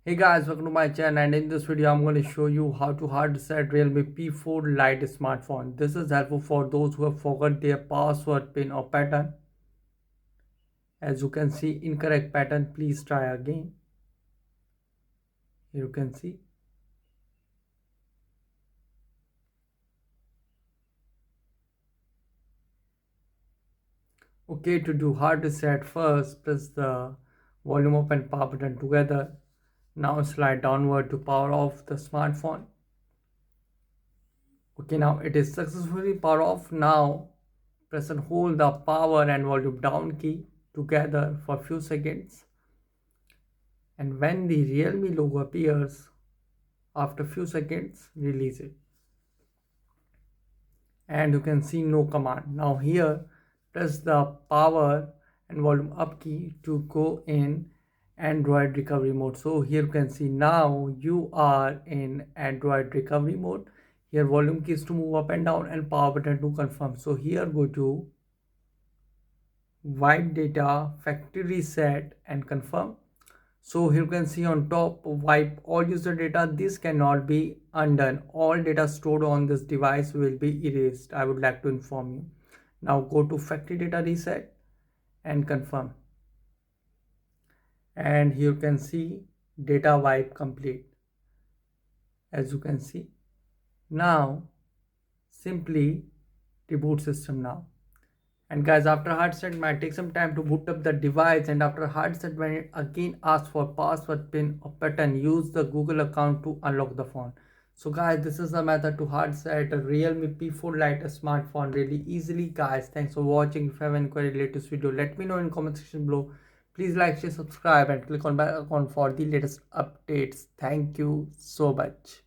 Hey guys, welcome to my channel, and in this video I'm going to show you how to hard reset Realme P4 Lite smartphone. This is helpful for those who have forgot their password, pin or pattern. As you can see, incorrect pattern, please try again. Here you can see. Okay, to do hard reset, first press the volume up and power button together. Now slide downward to power off the smartphone. Okay, now it is successfully power off. Now press and hold the power and volume down key together for a few seconds, and when the Realme logo appears after a few seconds, release it, and you can see no command. Now here press the power and volume up key to go in Android recovery mode. So here you can see now you are in Android recovery mode. Here volume keys to move up and down and power button to confirm. So here go to wipe data, factory reset and confirm. So here you can see on top, wipe all user data. This cannot be undone. All data stored on this device will be erased. I would like to inform you. Now go to factory data reset and confirm. And here you can see data wipe complete. As you can see. Now simply reboot system now. And guys, after hard set might take some time to boot up the device, and after hard set when it again asks for password, pin or pattern, use the Google account to unlock the phone. So guys, this is the method to hard set a Realme P4 Lite smartphone really easily. Guys, thanks for watching. If you have any query related to this video, let me know in comment section below. Please like, share, subscribe and click on bell icon for the latest updates. Thank you so much.